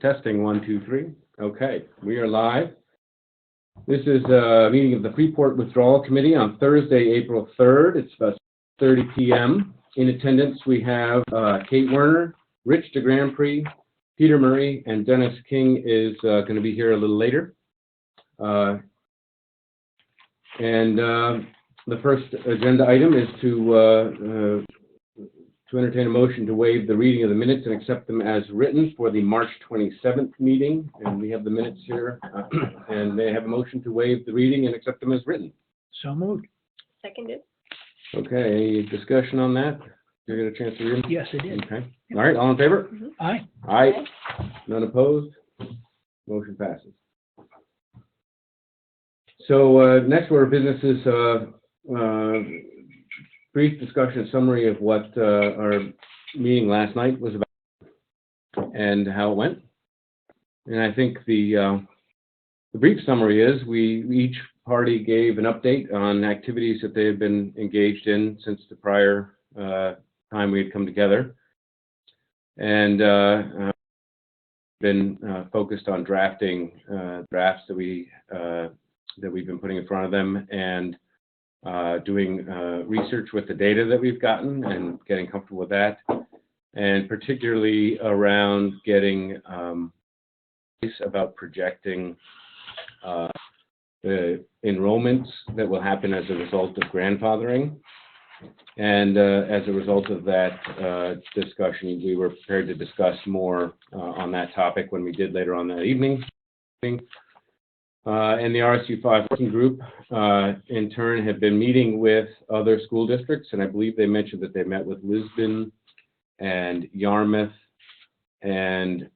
Testing, 1, 2, 3. Okay, we are live. This is a meeting of the Freeport Withdrawal Committee on Thursday, April 3rd. It's about 6:30 p.m. In attendance, we have Kate Werner, Rich de Grand Prix, Peter Murray, and Dennis King is going to be here a little later. The first agenda item is to entertain a motion to waive the reading of the minutes and accept them as written for the March 27th meeting. And we have the minutes here, and they have a motion to waive the reading and accept them as written. So moved. Seconded. Okay, any discussion on that? Did you get a chance to read them? Yes, I did. Okay. All right, all in favor? Mm-hmm. Aye. Aye. None opposed? Motion passes. So next order of business is brief discussion summary of what our meeting last night was about and how it went. And I think the brief summary is each party gave an update on activities that they had been engaged in since the prior time we had come together, and been focused on drafting drafts that we've been putting in front of them, and doing research with the data that we've gotten and getting comfortable with that, and particularly around getting about projecting the enrollments that will happen as a result of grandfathering. And as a result of that discussion, we were prepared to discuss more on that topic when we did later on that evening. And the RSU5 working group, in turn, have been meeting with other school districts, and I believe they mentioned that they met with Lisbon and Yarmouth and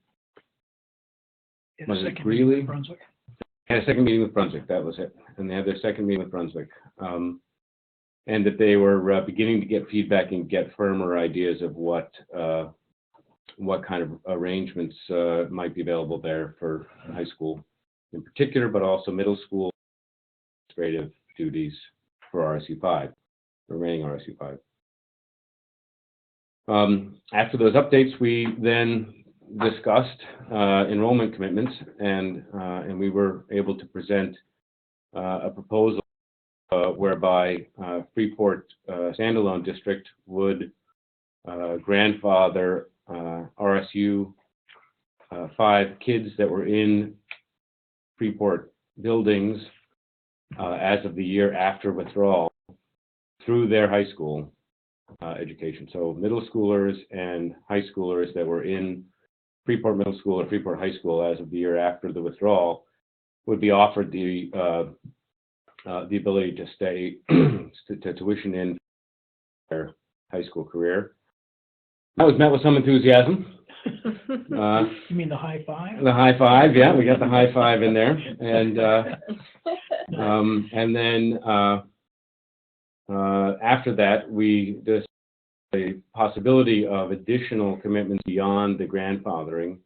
was it Greeley? Brunswick. Had a second meeting with Brunswick, that was it. And they had their second meeting with Brunswick. And that they were beginning to get feedback and get firmer ideas of what kind of arrangements might be available there for high school in particular, but also middle school administrative duties for RSU5, remaining RSU5. After those updates, we then discussed enrollment commitments, and we were able to present a proposal whereby Freeport standalone district would grandfather RSU 5 kids that were in Freeport buildings as of the year after withdrawal through their high school education. So middle schoolers and high schoolers that were in Freeport Middle School or Freeport High School as of the year after the withdrawal would be offered the ability to stay to tuition in their high school career. That was met with some enthusiasm. You mean the high five? The high five, yeah, we got the high five in there, and then after that, we discussed the possibility of additional commitments beyond the grandfathering,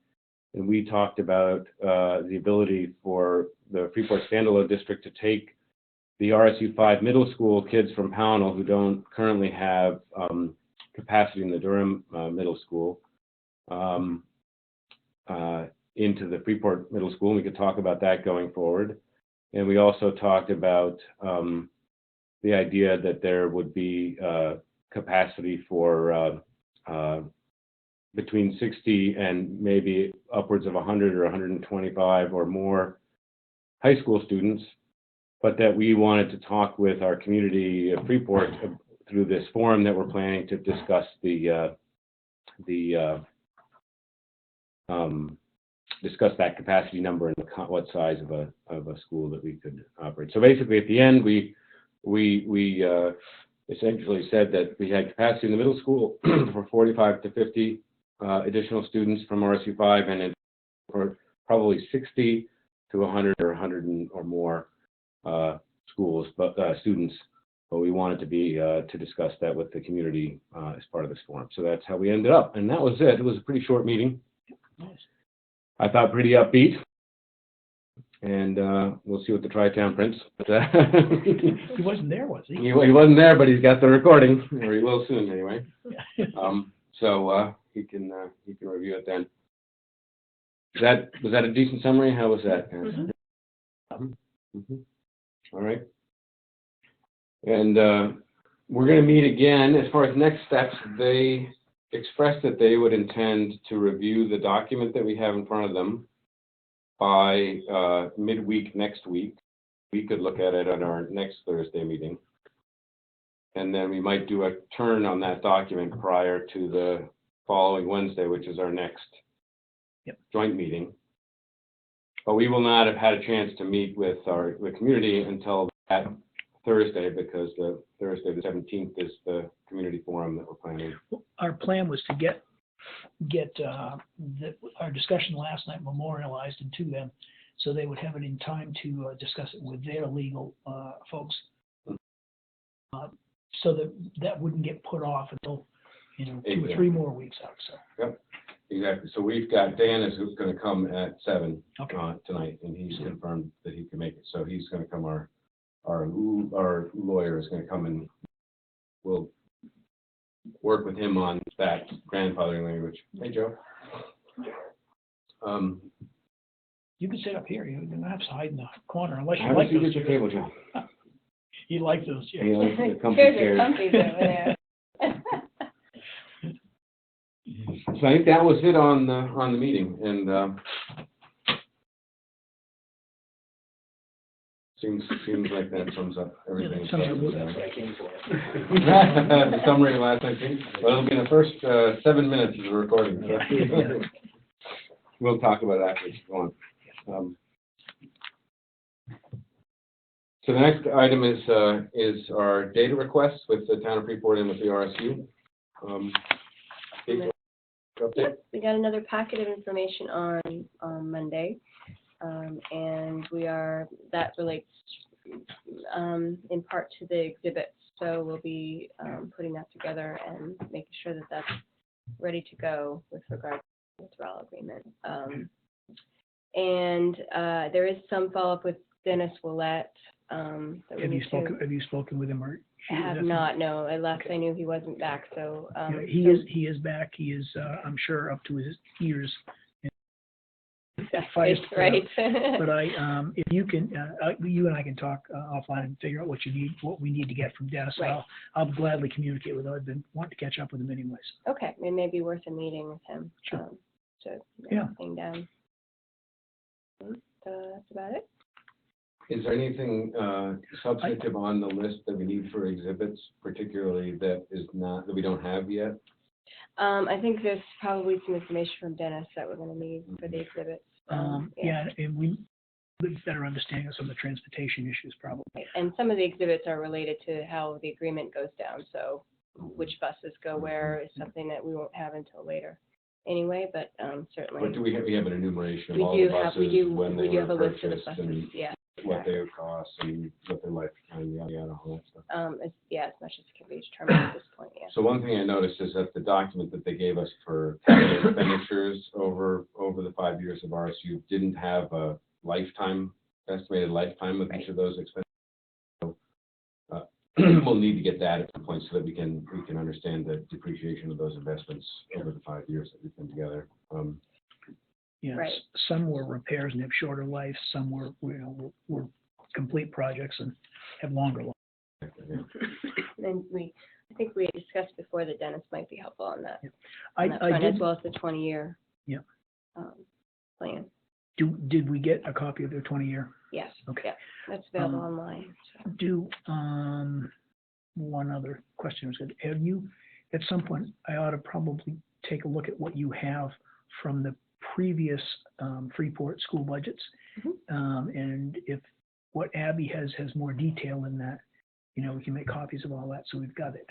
and we talked about the ability for the Freeport standalone district to take the RSU5 middle school kids from Pownell who don't currently have capacity in the Durham middle school into the Freeport Middle School, and we could talk about that going forward. And we also talked about the idea that there would be capacity for between 60 and maybe upwards of 100 or 125 or more high school students, but that we wanted to talk with our community of Freeport through this forum that we're planning to discuss discuss that capacity number and what size of a school that we could operate. So basically, at the end, we essentially said that we had capacity in the middle school for 45 to 50 additional students from RSU5, and for probably 60 to 100 or 100 or more students. But we wanted to be to discuss that with the community as part of this forum. So that's how we ended up, and that was it. It was a pretty short meeting. Nice. I thought pretty upbeat, and we'll see what the Tri-Town prints. But, he wasn't there, was he? He wasn't there, but he's got the recording, or he will soon anyway. Yeah. So he can review it then. So he can review it then. Was that a decent summary? How was that? All right. And we're going to meet again. As far as next steps, they expressed that they would intend to review the document that we have in front of them by midweek next week. We could look at it at our next Thursday meeting. And then we might do a turn on that document prior to the following Wednesday, which is our next joint meeting. But we will not have had a chance to meet with the community until that Thursday, because the Thursday the 17th is the community forum that we're planning. Our plan was to get our discussion last night memorialized into them, so they would have it in time to discuss it with their legal folks, so that wouldn't get put off until 2 or 3 more weeks out. So. Yep, exactly. So we've got Dan is going to come at 7 tonight, and he's confirmed that he can make it. So he's going to come. Our lawyer is going to come, and we'll work with him on that grandfathering language. Hey, Joe. You can sit up here. You don't have to hide in the corner unless you How like does he those get your chairs. table, Joe? He likes those chairs. He likes the comfy Chairs are chairs. comfy over there. So I think that was it on the meeting, and seems like that sums up everything. That's what I came for. The summary of last night. Well, it'll be in the first 7 minutes of the recording. So. We'll talk about that as we go on. So the next item is our data requests with the town of Freeport and with the RSU. Update. We got another packet of information on Monday, and that relates in part to the exhibits. So we'll be putting that together and making sure that that's ready to go with regard to the withdrawal agreement. And there is some follow-up with Dennis Willett. Have you spoken with him? Or I have not. No, I knew he wasn't back. So he is back. He is, I'm sure, up to his ears. Right. But if you can, you and I can talk offline and figure out what we need to get from Dennis. Right. I'll gladly communicate with him. I've been wanting to catch up with him anyways. Okay, it may be worth a meeting with him. Sure. To get everything down. That's about it. Is there anything substantive on the list that we need for exhibits, particularly that we don't have yet? I think there's probably some information from Dennis that we're going to need for the exhibits. And we better understanding of some of the transportation issues probably. And some of the exhibits are related to how the agreement goes down. So which buses go where is something that we won't have until later. Anyway, but certainly. But do we have an enumeration of all the buses, when they were purchased, and what they would cost, and what their lifetime, all that stuff? As much as it can be determined at this point, yeah. So one thing I noticed is that the document that they gave us for capital expenditures over the 5 years of RSU didn't have a estimated lifetime of each of those expenses. So we'll need to get that at some point so that we can understand the depreciation of those investments over the 5 years that we've been together. Right. Some were repairs and have shorter life. Some were complete projects and have longer life. Yeah. And I think we discussed before that Dennis might be helpful on that. Yeah. As well as the 20-year. Yeah. Plan. Did we get a copy of their 20-year? Yes. Okay. Yeah. That's available online. So. One other question was good. Have you, at some point, I ought to probably take a look at what you have from the previous Freeport school budgets, and if what Abby has more detail in that, we can make copies of all that, so we've got it.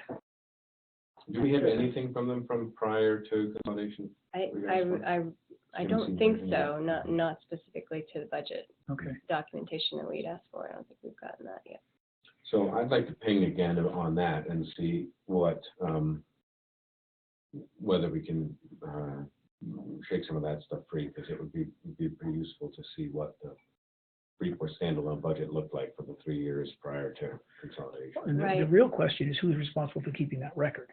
Do we have anything from them from prior to consolidation? I don't think so. Not specifically to the budget. Okay. Documentation that we'd asked for. I don't think we've gotten that yet. So I'd like to ping again on that and see what whether we can shake some of that stuff free, because it would be pretty useful to see what the Freeport standalone budget looked like for the 3 years prior to consolidation. And the real question is who's responsible for keeping that record,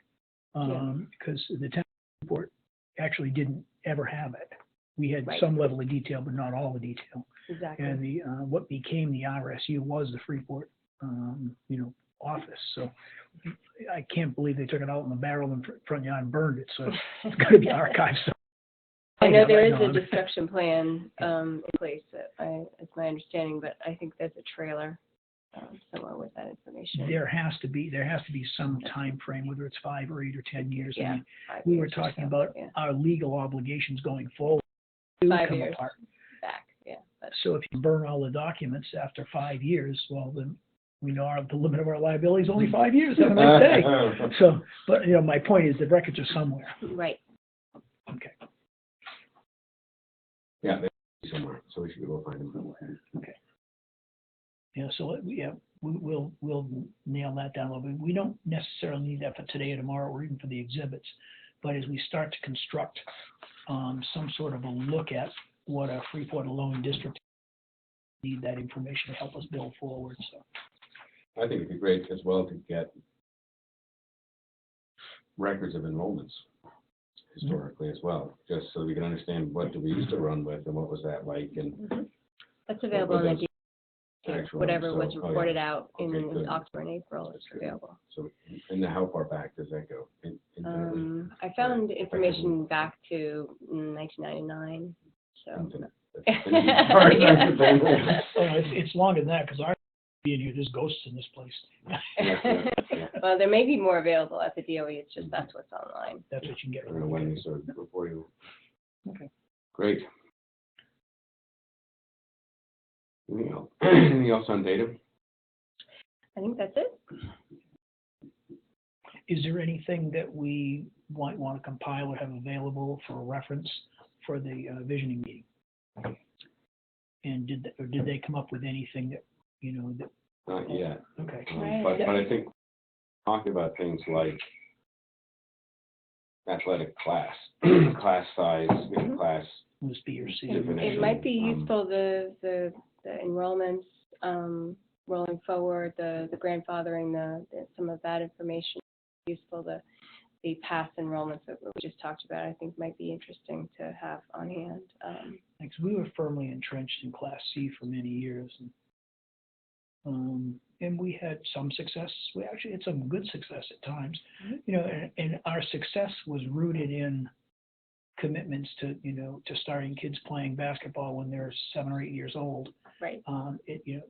because the town of Freeport actually didn't ever have it. we had Right. some level of detail, but not all the detail. Exactly. And the, what became the RSU was the Freeport, office. So I can't believe they took it out in the barrel in front yard and burned it. So it's got to be archived. So I know there is right a now. destruction plan in place, it's my understanding, but I think there's a trailer somewhere with that information. There has to be some time frame, whether it's 5 or 8 or 10 years. I Yeah, mean, 5 we were years or talking so, about yeah. our legal obligations going forward. do 5 come years apart. back, yeah. But So if you burn all the documents after 5 years, well, then we know the limit of our liability is only 5 years. Have a nice day. So, but my point is the records are somewhere. right. Okay. Yeah, they're somewhere, so we should go find them. Okay. So we'll nail that down a little bit. We don't necessarily need that for today or tomorrow or even for the exhibits, but as we start to construct some sort of a look at what a Freeport alone district need that information to help us build forward. So I think it'd be great as well to get records of enrollments historically as well, just so we can understand what do we used to run with and what was that like, and That's available on the those DOE. actual Whatever ones, was so- oh, yeah. reported out Okay, in good. October and April is Good. available. So, and how far back does that go? I found information back to 1999, so. it's longer than that because our being here, there's ghosts in this place. Yeah. Well, there may be more available at the DOE, it's just that's what's online. That's what you can I get. don't know when they started reporting. Okay. Great. Anything else on data? I think that's it. Is there anything that we might want to compile or have available for reference for the visioning meeting? And did they come up with anything that, that, Not yet. okay. But I think talking about things like athletic class, class size, class. Was B or C. It might be useful, the enrollments, rolling forward, the grandfathering, some of that information, useful, the past enrollments that we just talked about, I think might be interesting to have on hand. Thanks. We were firmly entrenched in Class C for many years, and we had some success. We actually had some good success at times, and our success was rooted in commitments to, to starting kids playing basketball when they're 7 or 8 years old. Right.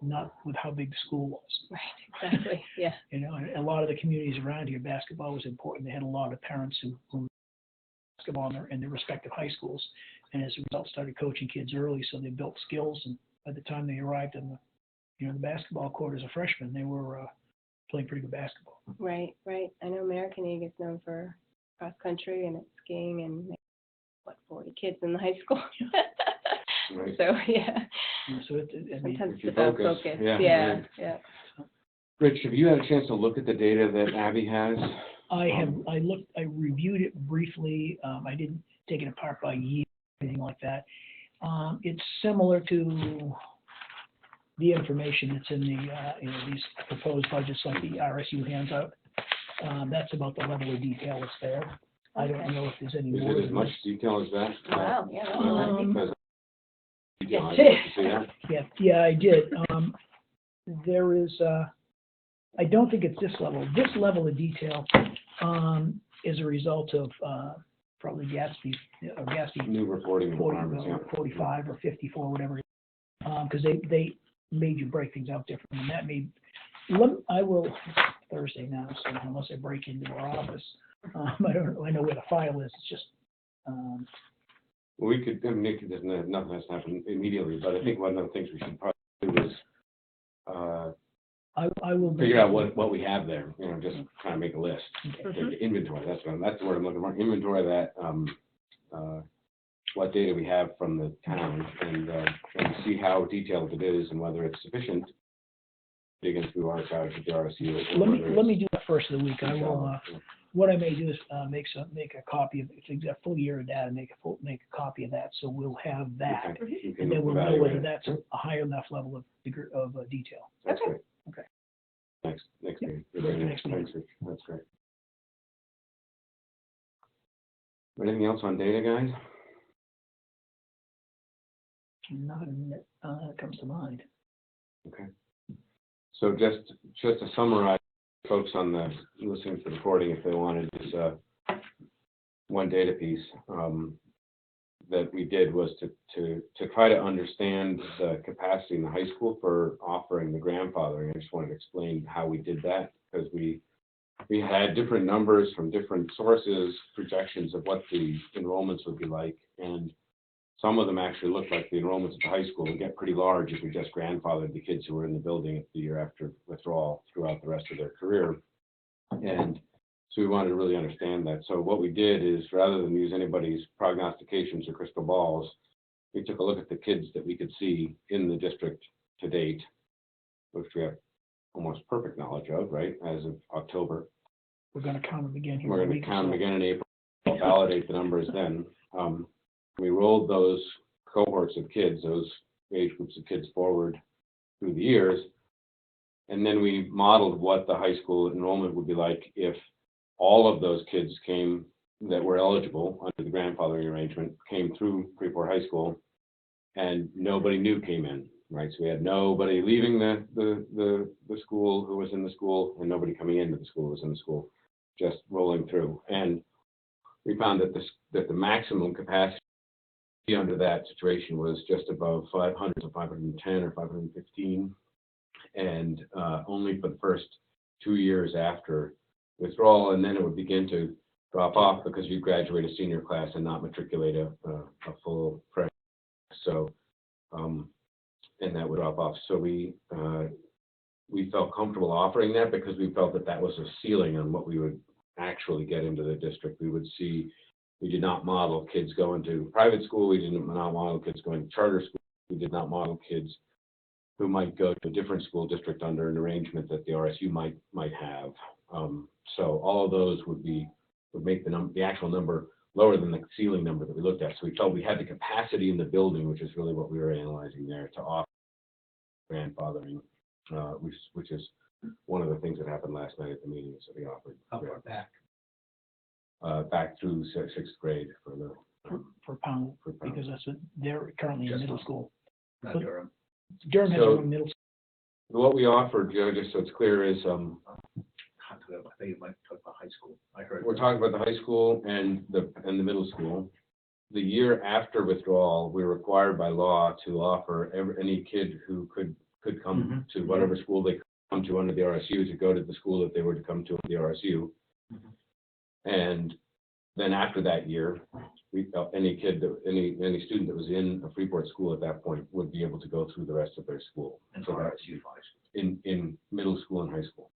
Not with how big the school was. Right. Exactly. Yeah. And a lot of the communities around here, basketball was important. They had a lot of parents who basketball in their respective high schools, and as a result, started coaching kids early, so they built skills. And by the time they arrived in the basketball court as a freshman, they were playing pretty good basketball. Right. Right. I know American League is known for cross country and skiing and 40 kids in the high school. Right. So yeah. So sometimes if you it's about focus, focus. yeah, right. Yeah. Rich, have you had a chance to look at the data that Abby has? I reviewed it briefly. I didn't take it apart by year or anything like that. It's similar to the information that's in the these proposed budgets, like the RSU hands out. That's about the level of detail that's there. I don't know if there's any Is more. it as much detail as that? Wow. Yeah. That's a lot of detail. Because Yes, it you see that? Yeah, I did. There is, I don't think it's this level. This level of detail is a result of probably Gatsby New reporting 40, requirements, yeah. 45 or 54, whatever, because they made you break things out differently. And that made, I will, Thursday now, so unless I break into our office, I know where the file is. It's just, Well, we could, Nick, nothing has to happen immediately, but I think one of the things we should probably do is I will figure out what we have there, just kind of make a list. Okay. Inventory, that's the word I'm looking for. Inventory that, what data we have from the town and see how detailed it is and whether it's sufficient to dig into archives with the RSU. Let me do that first of the week. I will. What I may do is make a copy of, if you got a full year of data, make a copy of that, so we'll have that, and then we'll know whether that's a higher enough level of detail. That's great. Okay. Next meeting. Next meeting. Thanks, Rich. That's great. Anything else on data, guys? Nothing that comes to mind. Okay. So just to summarize, folks on the listening to the recording, if they wanted this one data piece that we did was to try to understand the capacity in the high school for offering the grandfathering. I just wanted to explain how we did that, because we had different numbers from different sources, projections of what the enrollments would be like, and some of them actually looked like the enrollments at the high school would get pretty large if we just grandfathered the kids who were in the building the year after withdrawal throughout the rest of their career. And so we wanted to really understand that. So what we did is, rather than use anybody's prognostications or crystal balls, we took a look at the kids that we could see in the district to date, which we have almost perfect knowledge of, right, as of October. We're going to count them again here. We're going to count them again in April, validate the numbers then. We rolled those cohorts of kids, those age groups of kids forward through the years, and then we modeled what the high school enrollment would be like if all of those kids came that were eligible under the grandfathering arrangement came through Freeport High School, and nobody new came in, right? So we had nobody leaving the school who was in the school, and nobody coming into the school who was in the school, just rolling through. And we found that the maximum capacity under that situation was just above 500, so 510 or 515, and only for the first 2 years after withdrawal, and then it would begin to drop off because you graduate a senior class and not matriculate a full freshman. So, and that would drop off. So we felt comfortable offering that because we felt that that was a ceiling on what we would actually get into the district. We would see. We did not model kids going to private school. We did not model kids going to charter school. We did not model kids who might go to a different school district under an arrangement that the RSU might have. So all of those would make the actual number lower than the ceiling number that we looked at. So we felt we had the capacity in the building, which is really what we were analyzing there, to offer grandfathering, which is one of the things that happened last night at the meeting. So we offered. How far back? Back through sixth grade for Pownell, for Pownell. because that's what they're currently in Just middle Pownell. school. Not But- Durham. Durham has So- their own middle school. What we offered, just so it's clear, is I think you might talk about high school. I heard. we're talking about the high school and the middle school. The year after withdrawal, we're required by law to offer any kid who could come to whatever school they come to under the RSU to go to the school that they were to come to under the RSU. Mhm. And then after that year, we felt any student that was in a Freeport school at that point would be able to go through the rest of their school. And So that's RSU high school. in middle school and high school.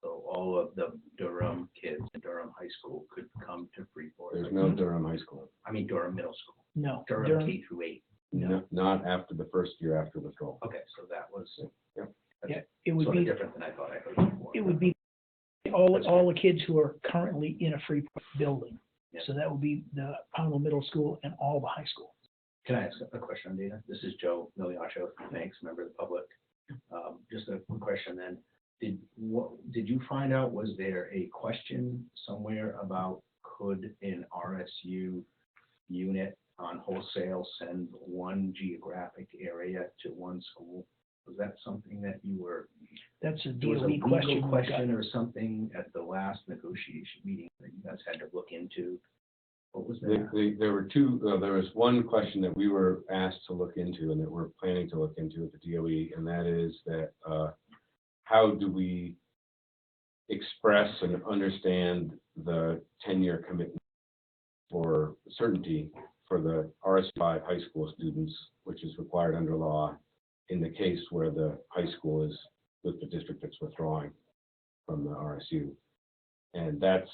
So all of the Durham kids in Durham High School could come to Freeport. There's no Durham High School. I mean Durham Middle School. No, Durham K through 8. No, not after the first year after withdrawal. Okay, so that was Yeah. yeah, it would sort of be, different than I thought I heard before. it would be all the kids who are currently in a Freeport building. Yeah. So that would be the Pownell Middle School and all the high school. Can I ask a question on data? This is Joe Miliacho, thanks, member of the public. Just a quick question then. Did you find out, was there a question somewhere about could an RSU unit on wholesale send one geographic area to one school? Was that something that you were, That's a there was a DOE legal question. we got. question or something at the last negotiation meeting that you guys had to look into? What was that? There were two, there was one question that we were asked to look into and that we're planning to look into at the DOE, and that is that how do we express and understand the 10-year commitment for certainty for the RS5 high school students, which is required under law in the case where the high school is with the district that's withdrawing from the RSU. And that's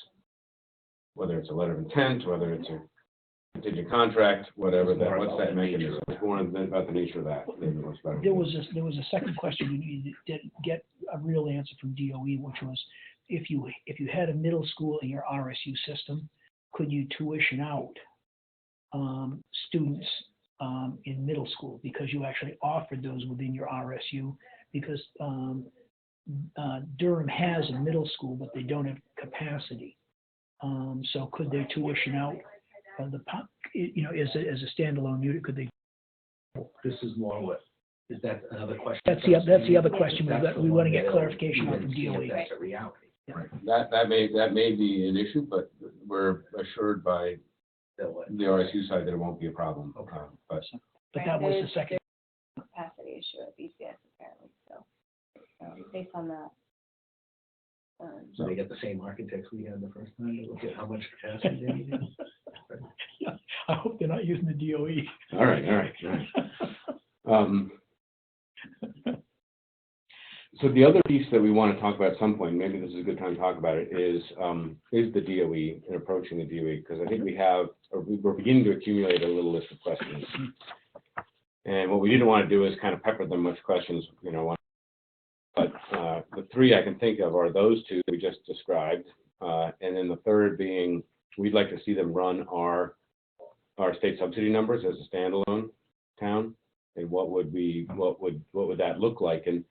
whether it's a letter of intent, whether it's a contingent contract, whatever It's that, more what's about that the nature mechanism? of It's more about the nature of that than what's about. There was a second question you didn't get a real answer from DOE, which was if you had a middle school in your RSU system, could you tuition out students in middle school, because you actually offered those within your RSU, because Durham has a middle school, but they don't have capacity. So could they tuition out as a standalone unit? Could they This is more what, is that another question? That's the other question. We want to get clarification on the See if DOE. that's a reality. That may be an issue, but we're assured by That what? the RSU side that it won't be a problem. Okay. But But that was the second. There's a capacity issue at BCS apparently, so, based on that. So they get the same architects we had the first time to look at how much capacity they needed. Yeah, I hope they're not using the DOE. all right. So the other piece that we want to talk about at some point, maybe this is a good time to talk about it, is the DOE and approaching the DOE, because I think we're beginning to accumulate a little list of questions. And what we didn't want to do is kind of pepper them with questions, but the three I can think of are those two we just described, and then the third being we'd like to see them run our state subsidy numbers as a standalone town, and what would that look like? And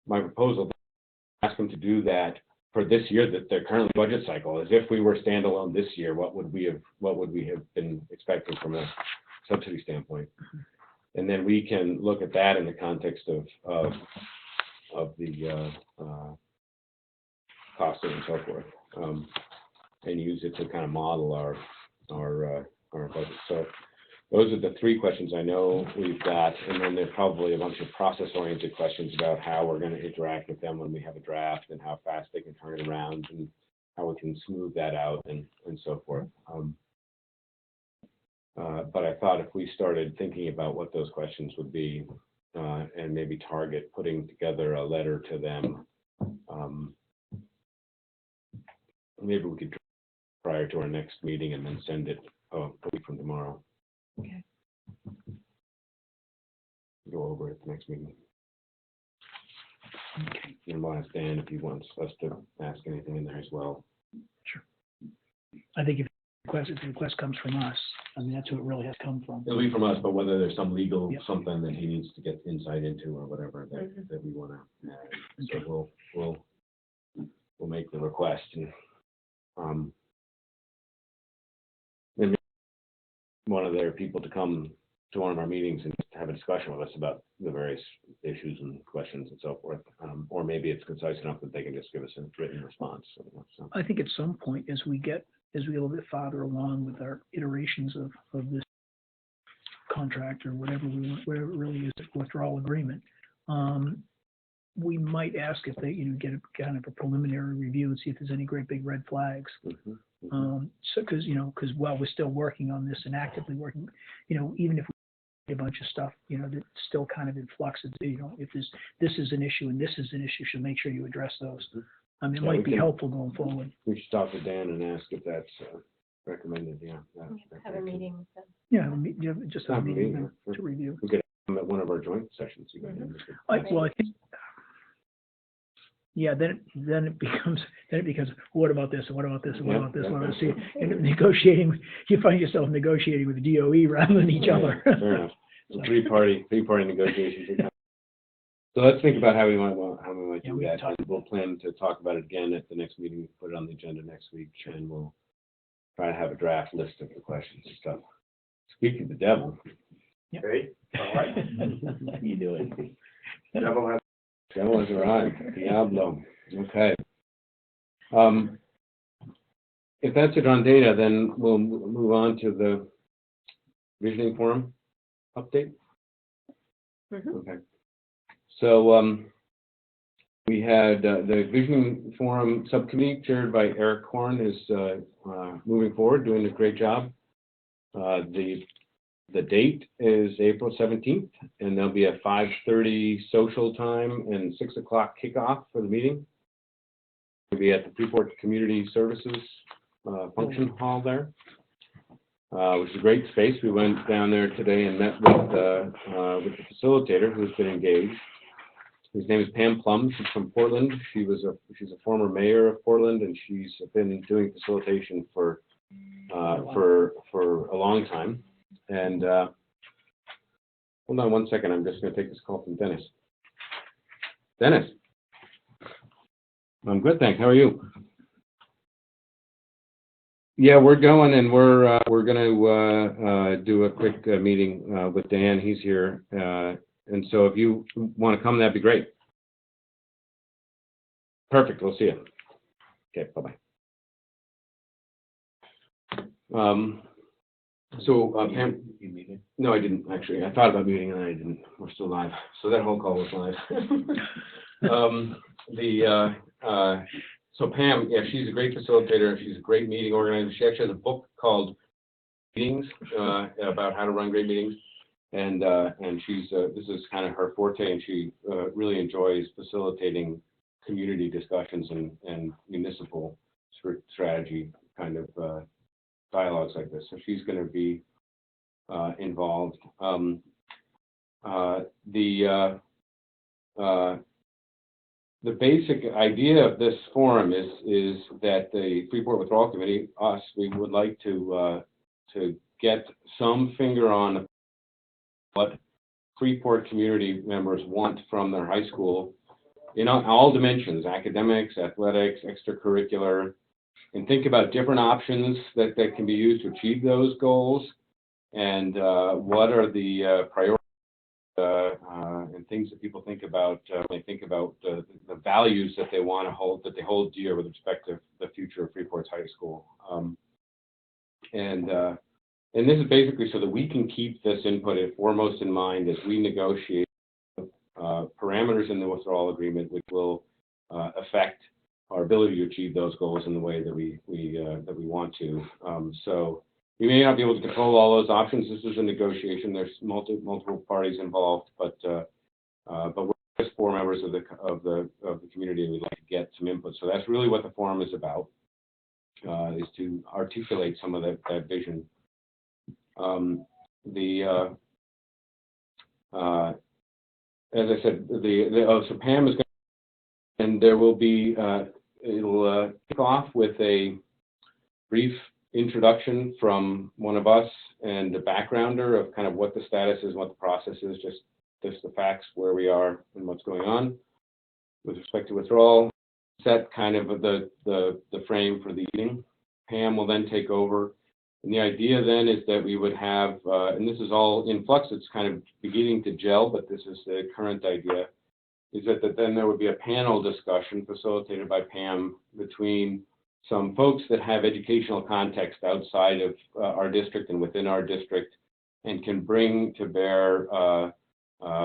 my proposal, ask them to do that for this year, that their current budget cycle, as if we were standalone this year, what would we have been expecting from a subsidy standpoint? And then we can look at that in the context of the costing and so forth, and use it to kind of model our budget. So those are the three questions I know we've got, and then there's probably a bunch of process-oriented questions about how we're going to interact with them when we have a draft, and how fast they can turn it around, and how we can smooth that out, and so forth. But I thought if we started thinking about what those questions would be, and maybe target putting together a letter to them, maybe we could prior to our next meeting and then send it a week from tomorrow. Okay. Go over it at the next meeting. Okay. And we'll ask Dan if he wants us to ask anything in there as well. Sure. I think if the request comes from us, I mean, that's who it really has come from. It'll be from us, but whether there's some legal Yep. something that he needs to get insight into or whatever that we want to add. Okay. So we'll make the request, and maybe one of their people to come to one of our meetings and have a discussion with us about the various issues and questions and so forth. Or maybe it's concise enough that they can just give us a written response. So. I think at some point, as we get a little bit farther along with our iterations of this contract or whatever we want, whatever it really is, a withdrawal agreement, we might ask if they, get a kind of a preliminary review and see if there's any great big red flags. So, because while we're still working on this and actively working, even if we a bunch of stuff, that's still kind of in flux. If this is an issue and this is an issue, should make sure you address those. I mean, it might be helpful going forward. We should talk to Dan and ask if that's recommended. Yeah. Have a meeting with them. Yeah, just have a meeting with them to review. We could have them at one of our joint sessions. I think. Yeah, then it becomes what about this and what about this and what about this? What about this? And negotiating, you find yourself negotiating with the DOE rather than each other. Fair enough. Three-party negotiations. So let's think about how we might do that. And we'll plan to talk about it again at the next meeting. Put it on the agenda next week, and we'll try to have a draft list of the questions and stuff. Speak to the devil. Yep. Great, all right. How you doing? Devil has arrived. Diablo. Okay. If that's it on data, then we'll move on to the visioning forum update. Okay. So we had the visioning forum subcommittee chaired by Eric Horn is moving forward, doing a great job. The date is April 17th, and there'll be a 5:30 social time and 6 o'clock kickoff for the meeting. It'll be at the Freeport Community Services function hall there, which is a great space. We went down there today and met with the facilitator who's been engaged. His name is Pam Plum. She's from Portland. She's a former mayor of Portland, and she's been doing facilitation for a long time. And hold on one second. I'm just going to take this call from Dennis. Dennis, I'm good, thanks. How are you? Yeah, we're going, and we're going to do a quick meeting with Dan. He's here, and so if you want to come, that'd be great. Perfect. We'll see you. Okay. Bye bye. So Pam, You meeting? no, I didn't actually. I thought about meeting and I didn't. We're still live, so that whole call was live. So Pam, yeah, she's a great facilitator. She's a great meeting organizer. She actually has a book called Meetings about how to run great meetings, and she's this is kind of her forte, and she really enjoys facilitating community discussions and municipal strategy kind of dialogues like this. So she's going to be involved. The basic idea of this forum is that the Freeport Withdrawal Committee, we would like to get some finger on what Freeport community members want from their high school in all dimensions: academics, athletics, extracurricular, and think about different options that can be used to achieve those goals, and what are the priorities and things that people think about when they think about the values that they want to hold, that they hold dear with respect to the future of Freeport's high school. And this is basically so that we can keep this input foremost in mind as we negotiate parameters in the withdrawal agreement, which will affect our ability to achieve those goals in the way that we want to. So we may not be able to control all those options. This is a negotiation. There's multiple parties involved, but we're just 4 members of the community, and we'd like to get some input. So that's really what the forum is about, is to articulate some of that vision. As I said, so Pam is going to, and there will be, it'll kick off with a brief introduction from one of us and a backgrounder of kind of what the status is, what the process is, just the facts, where we are and what's going on with respect to withdrawal, set kind of the frame for the evening. Pam will then take over. And the idea then is that we would have, and this is all in flux, it's kind of beginning to gel, but this is the current idea, is that then there would be a panel discussion facilitated by Pam between some folks that have educational context outside of our district and within our district, and can bring to bear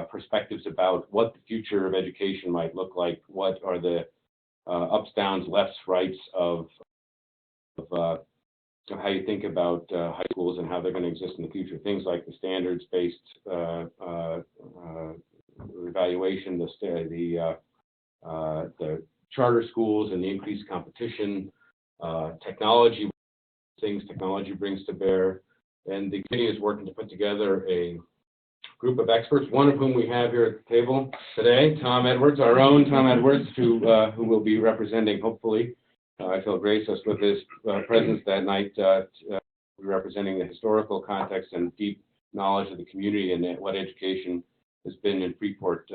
perspectives about what the future of education might look like, what are the ups, downs, lefts, rights of how you think about high schools and how they're going to exist in the future. Things like the standards-based evaluation, the charter schools and the increased competition, technology, things technology brings to bear. And the committee is working to put together a group of experts, one of whom we have here at the table today, Tom Edwards, our own Tom Edwards, who will be representing, hopefully, I feel grace us with his presence that night, representing the historical context and deep knowledge of the community and what education has been in Freeport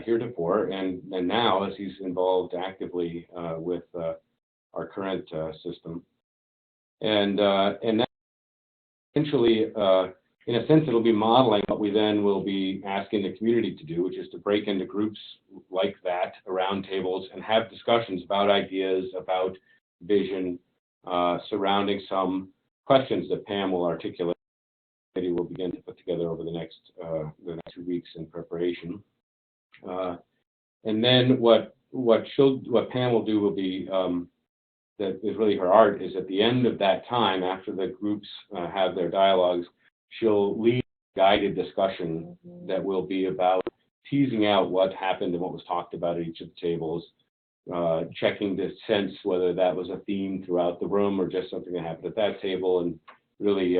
heretofore, and now as he's involved actively with our current system. And that essentially, in a sense, it'll be modeling what we then will be asking the community to do, which is to break into groups like that around tables and have discussions about ideas, about vision, surrounding some questions that Pam will articulate. We'll begin to put together over the next 2 weeks in preparation. And then what Pam will do will be, that is really her art, is at the end of that time, after the groups have their dialogues, she'll lead a guided discussion that will be about teasing out what happened and what was talked about at each of the tables, checking to sense whether that was a theme throughout the room or just something that happened at that table, and really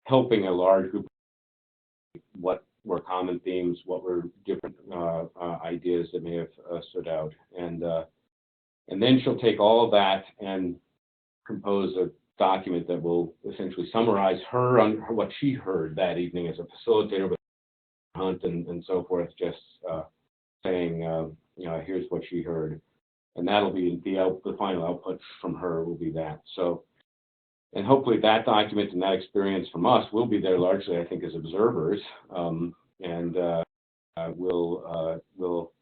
helping a large group what were common themes, what were different ideas that may have stood out. And then she'll take all of that and compose a document that will essentially summarize what she heard that evening as a facilitator with Hunt and so forth, just saying, here's what she heard. And that'll be the final output from her will be that. So, and hopefully that document and that experience from us will be there largely, I think, as observers, and will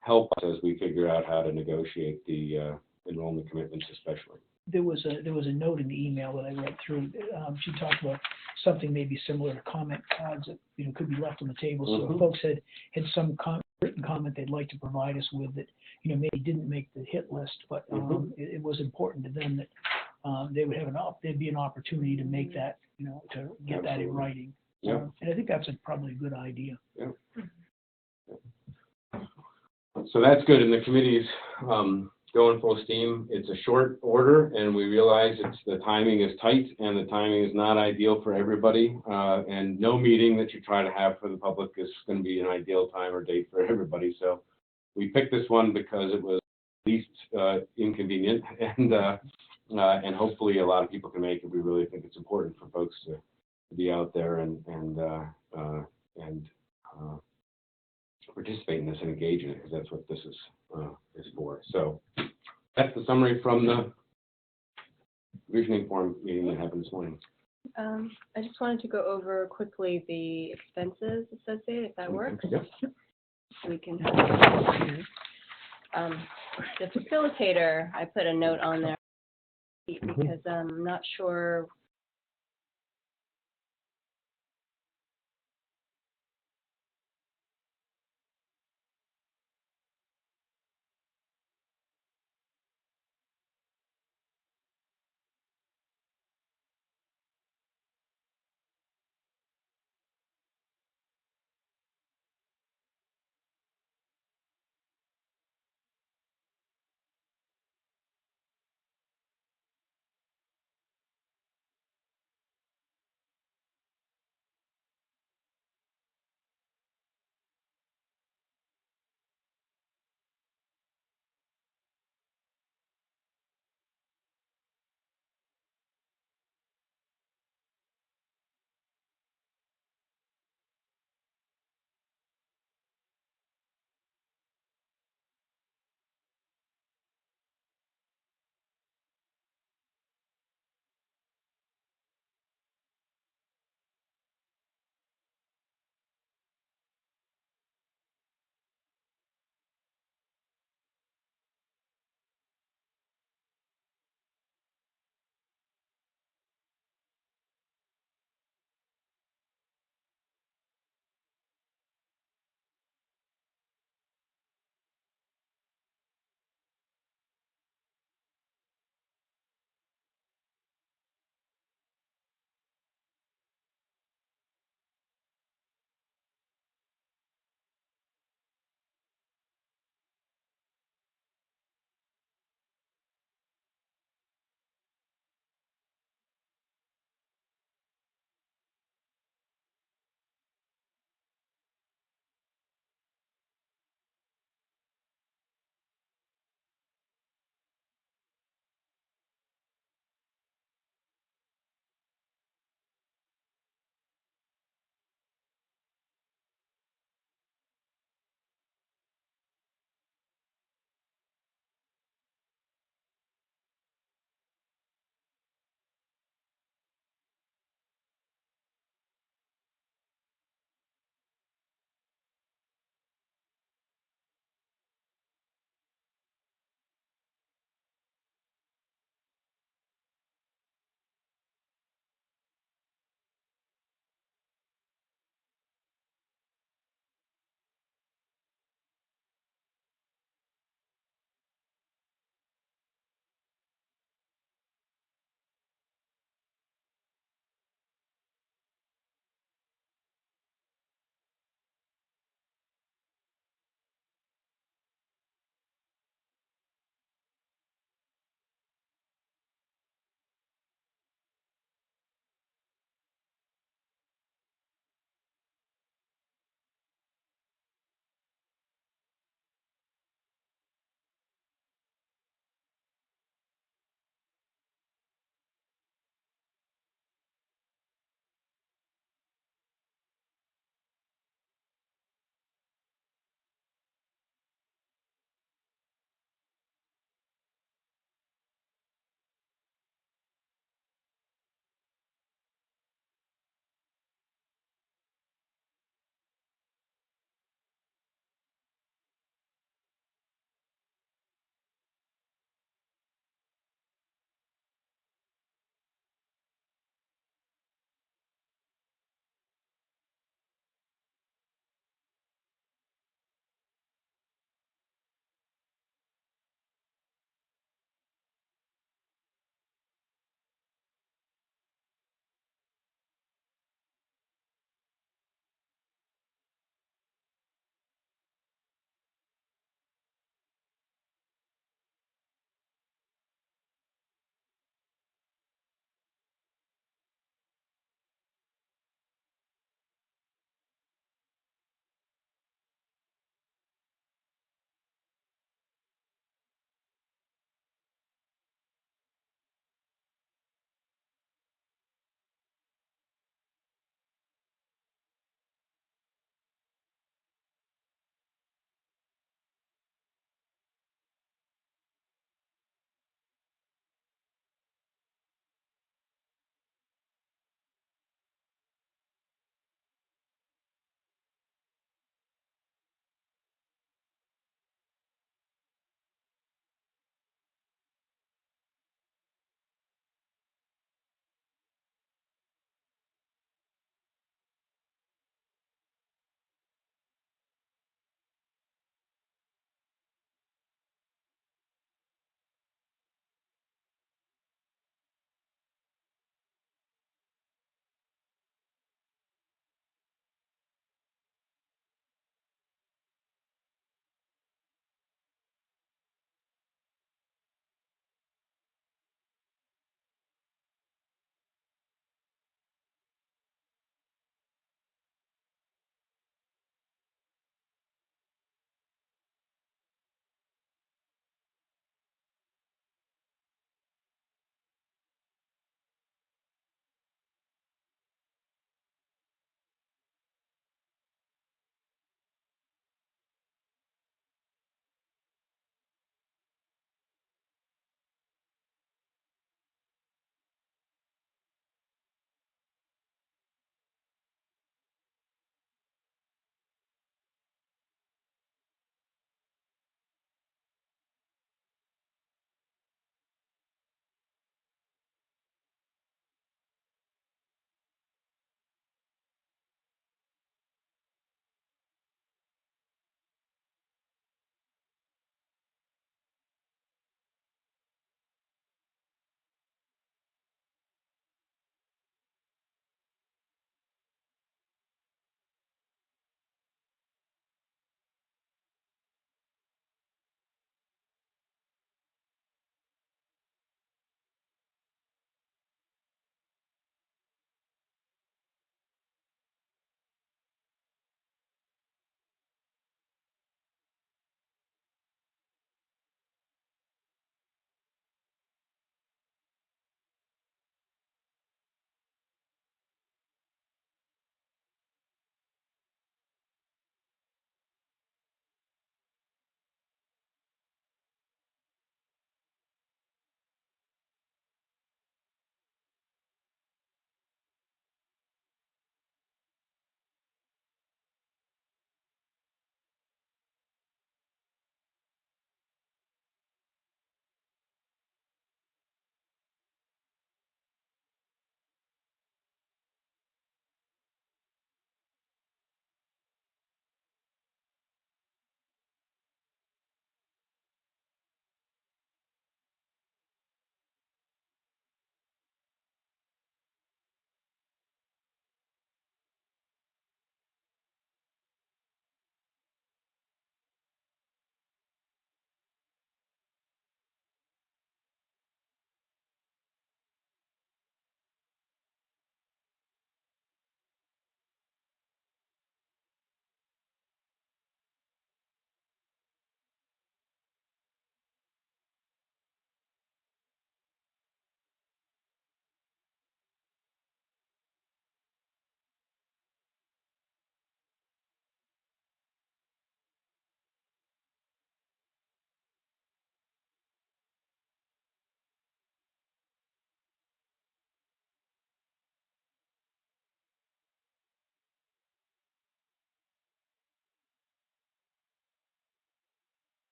help us as we figure out how to negotiate the enrollment commitments, especially. There was a note in the email that I read through. She talked about something maybe similar to comment cards that, you know, could be left on the table. So if folks had some written comment they'd like to provide us with that, you know, maybe didn't make the hit list, but it was important to them that they would have there'd be an opportunity to make that, you know, to get that in writing. Yeah. And I think that's probably a good idea. Yeah. So that's good, and the committee's going full steam. It's a short order, and we realize the timing is tight, and the timing is not ideal for everybody. And no meeting that you try to have for the public is going to be an ideal time or date for everybody. So we picked this one because it was least inconvenient, and hopefully a lot of people can make it. We really think it's important for folks to be out there and participate in this and engage in it, because that's what this is for. So that's the summary from the visioning forum meeting that happened this morning. I just wanted to go over quickly the expenses associated, if that works. Yep. So we can the facilitator, I put a note on there because I'm not sure